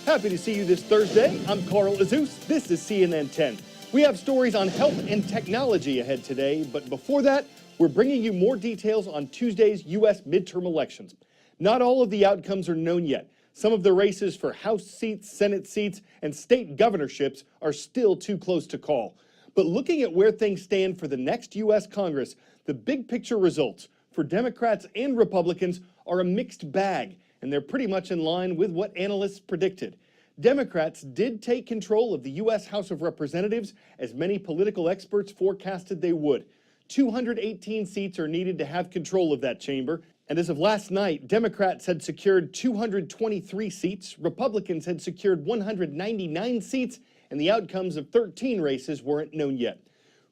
Happy to see you this Thursday. I'm Carl Azus. This is CNN 10. We have stories on health and technology ahead today, but before that, we're bringing you more details on Tuesday's U.S. midterm elections. Not all of the outcomes are known yet. Some of the races for House seats, Senate seats, and state governorships are still too close to call. But looking at where things stand for the next U.S. Congress, the big picture results for Democrats and Republicans are a mixed bag, and they're pretty much in line with what analysts predicted. Democrats did take control of the U.S. House of Representatives, as many political experts forecasted they would. 218 seats are needed to have control of that chamber, and as of last night, Democrats had secured 223 seats, Republicans had secured 199 seats, and the outcomes of 13 races weren't known yet.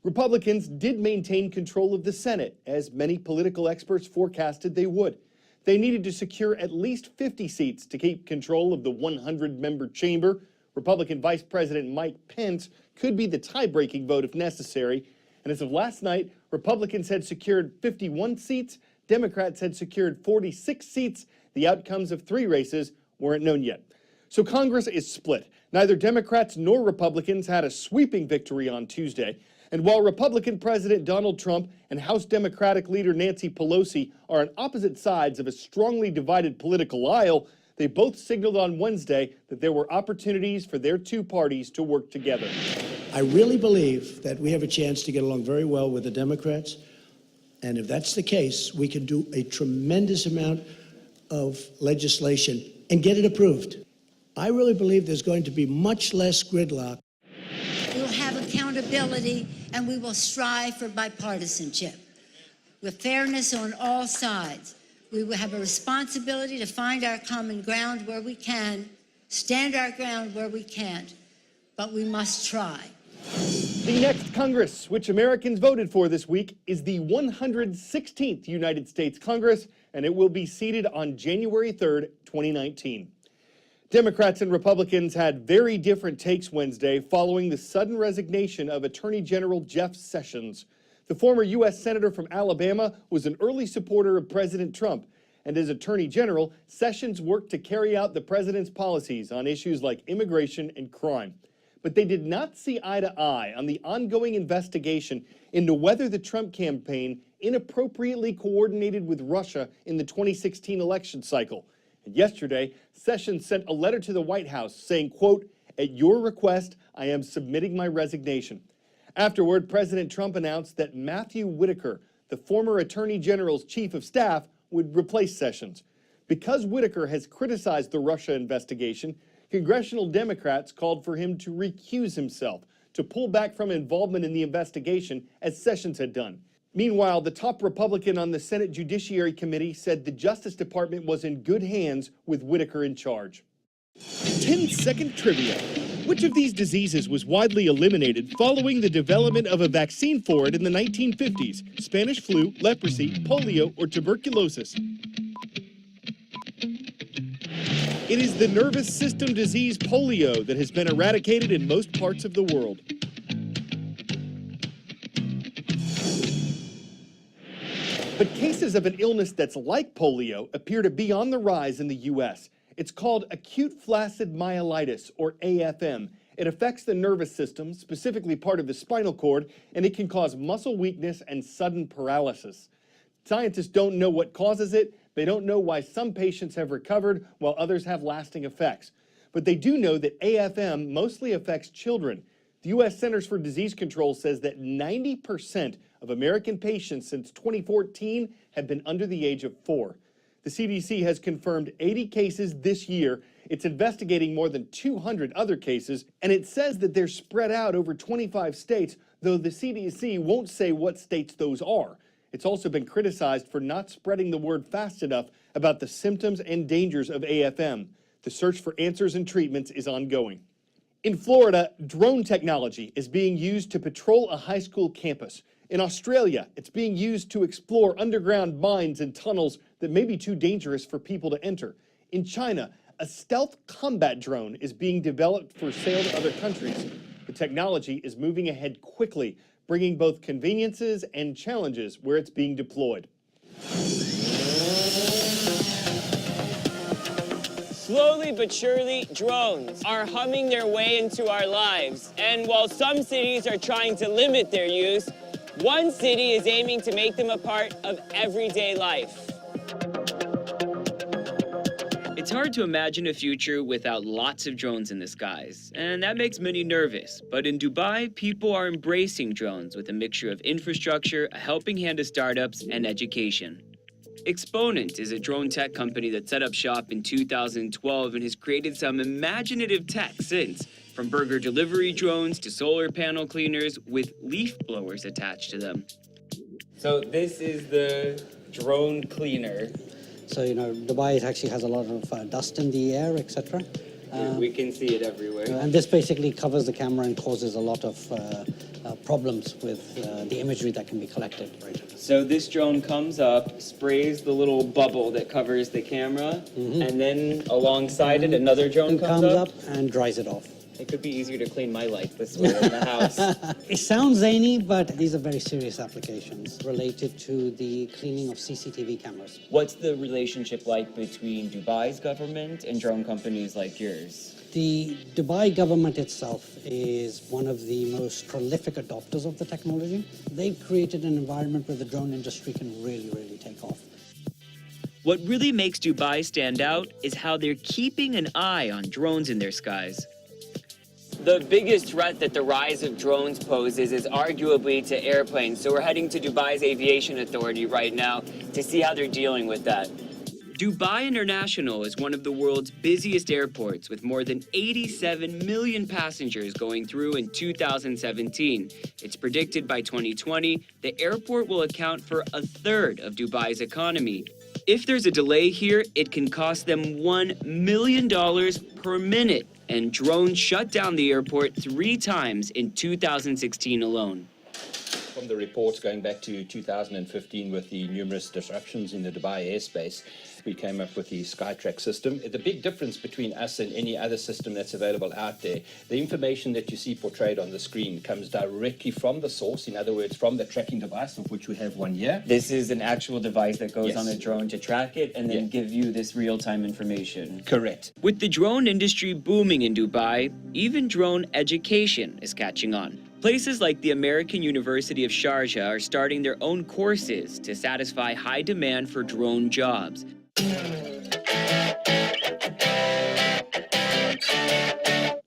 Republicans did maintain control of the Senate, as many political experts forecasted they would. They needed to secure at least 50 seats to keep control of the 100-member chamber. Republican Vice President Mike Pence could be the tie-breaking vote if necessary. And as of last night, Republicans had secured 51 seats, Democrats had secured 46 seats. The outcomes of 3 races weren't known yet. So Congress is split. Neither Democrats nor Republicans had a sweeping victory on Tuesday. And while Republican President Donald Trump and House Democratic leader Nancy Pelosi are on opposite sides of a strongly divided political aisle, they both signaled on Wednesday that there were opportunities for their two parties to work together. I really believe that we have a chance to get along very well with the Democrats. And if that's the case, we can do a tremendous amount of legislation and get it approved. I really believe there's going to be much less gridlock. We'll have accountability, and we will strive for bipartisanship with fairness on all sides. We will have a responsibility to find our common ground where we can, stand our ground where we can't, but we must try. The next Congress, which Americans voted for this week, is the 116th United States Congress, and it will be seated on January 3rd, 2019. Democrats and Republicans had very different takes Wednesday following the sudden resignation of Attorney General Jeff Sessions. The former U.S. Senator from Alabama was an early supporter of President Trump, and as Attorney General, Sessions worked to carry out the president's policies on issues like immigration and crime. But they did not see eye to eye on the ongoing investigation into whether the Trump campaign inappropriately coordinated with Russia in the 2016 election cycle. And yesterday, Sessions sent a letter to the White House saying, quote, "At your request, I am submitting my resignation." Afterward, President Trump announced that Matthew Whitaker, the former Attorney General's chief of staff, would replace Sessions. Because Whitaker has criticized the Russia investigation, congressional Democrats called for him to recuse himself, to pull back from involvement in the investigation, as Sessions had done. Meanwhile, the top Republican on the Senate Judiciary Committee said the Justice Department was in good hands with Whitaker in charge. 10-second trivia. Which of these diseases was widely eliminated following the development of a vaccine for it in the 1950s? Spanish flu, leprosy, polio, or tuberculosis? It is the nervous system disease polio that has been eradicated in most parts of the world. But cases of an illness that's like polio appear to be on the rise in the U.S. It's called acute flaccid myelitis, or AFM. It affects the nervous system, specifically part of the spinal cord, and it can cause muscle weakness and sudden paralysis. Scientists don't know what causes it. They don't know why some patients have recovered while others have lasting effects. But they do know that AFM mostly affects children. The U.S. Centers for Disease Control says that 90% of American patients since 2014 have been under the age of 4. The CDC has confirmed 80 cases this year. It's investigating more than 200 other cases, and it says that they're spread out over 25 states, though the CDC won't say what states those are. It's also been criticized for not spreading the word fast enough about the symptoms and dangers of AFM. The search for answers and treatments is ongoing. In Florida, drone technology is being used to patrol a high school campus. In Australia, it's being used to explore underground mines and tunnels that may be too dangerous for people to enter. In China, a stealth combat drone is being developed for sale to other countries. The technology is moving ahead quickly, bringing both conveniences and challenges where it's being deployed. Slowly but surely, drones are humming their way into our lives. And while some cities are trying to limit their use, one city is aiming to make them a part of everyday life. It's hard to imagine a future without lots of drones in the skies, and that makes many nervous. But in Dubai, people are embracing drones with a mixture of infrastructure, a helping hand to startups, and education. Exponent is a drone tech company that set up shop in 2012 and has created some imaginative tech since, from burger delivery drones to solar panel cleaners with leaf blowers attached to them. So this is the drone cleaner. So, Dubai actually has a lot of dust in the air, etc. We can see it everywhere. And this basically covers the camera and causes a lot of problems with the imagery that can be collected. So this drone comes up, sprays the little bubble that covers the camera, and then alongside it, another drone comes up and dries it off. It could be easier to clean my lights this way in the house. It sounds zany, but these are very serious applications related to the cleaning of CCTV cameras. What's the relationship like between Dubai's government and drone companies like yours? The Dubai government itself is one of the most prolific adopters of the technology. They've created an environment where the drone industry can really, really take off. What really makes Dubai stand out is how they're keeping an eye on drones in their skies. The biggest threat that the rise of drones poses is arguably to airplanes. So we're heading to Dubai's Aviation Authority right now to see how they're dealing with that. Dubai International is one of the world's busiest airports with more than 87 million passengers going through in 2017. It's predicted by 2020, the airport will account for a third of Dubai's economy. If there's a delay here, it can cost them $1 million per minute. And drones shut down the airport 3 times in 2016 alone. From the reports going back to 2015 with the numerous disruptions in the Dubai airspace, we came up with the Skytrack system. The big difference between us and any other system that's available out there, the information that you see portrayed on the screen comes directly from the source, in other words, from the tracking device, of which we have one here. This is an actual device that goes Yes. on a drone to track it and then give you this real-time information. Correct. With the drone industry booming in Dubai, even drone education is catching on. Places like the American University of Sharjah are starting their own courses to satisfy high demand for drone jobs.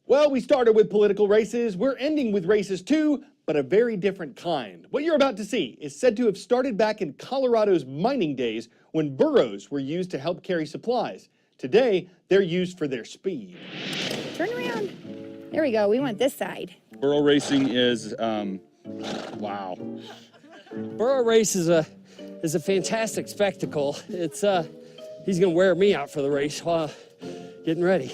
Well, we started with political races. We're ending with races too, but a very different kind. What you're about to see is said to have started back in Colorado's mining days when burros were used to help carry supplies. Today, they're used for their speed. Turn around. There we go. We want this side. Burro racing is, wow. Burro race is a fantastic spectacle. It's he's gonna wear me out for the race while getting ready.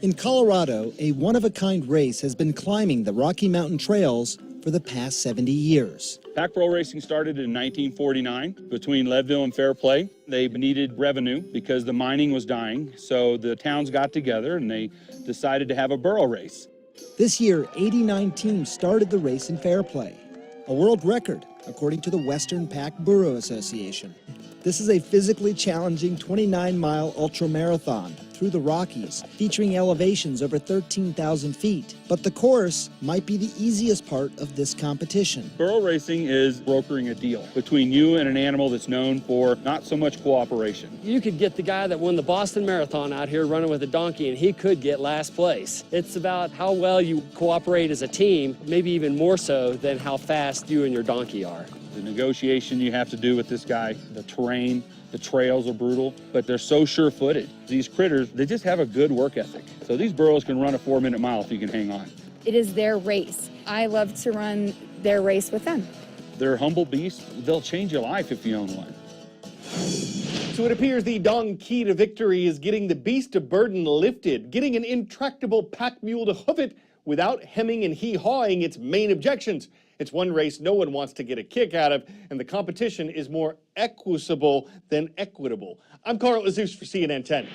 In Colorado, a one-of-a-kind race has been climbing the Rocky Mountain trails for the past 70 years. Pack burro racing started in 1949 between Leadville and Fairplay. They needed revenue because the mining was dying, so the towns got together and they decided to have a burro race. This year, 89 teams started the race in Fairplay, a world record, according to the Western Pack Burro Association. This is a physically challenging 29-mile ultramarathon through the Rockies, featuring elevations over 13,000 feet. But the course might be the easiest part of this competition. Burro racing is brokering a deal between you and an animal that's known for not so much cooperation. You could get the guy that won the Boston Marathon out here running with a donkey and he could get last place. It's about how well you cooperate as a team, maybe even more so than how fast you and your donkey are. The negotiation you have to do with this guy, the terrain, the trails are brutal, but they're so sure-footed. These critters, they just have a good work ethic. So these burros can run a 4-minute mile if you can hang on. It is their race. I love to run their race with them. They're humble beasts. They'll change your life if you own one. So it appears the Dong key to victory is getting the beast of burden lifted, getting an intractable pack mule to hoof it without hemming and hee-hawing its main objections. It's one race no one wants to get a kick out of, and the competition is more equitable than equitable. I'm Carl Azus for CNN 10.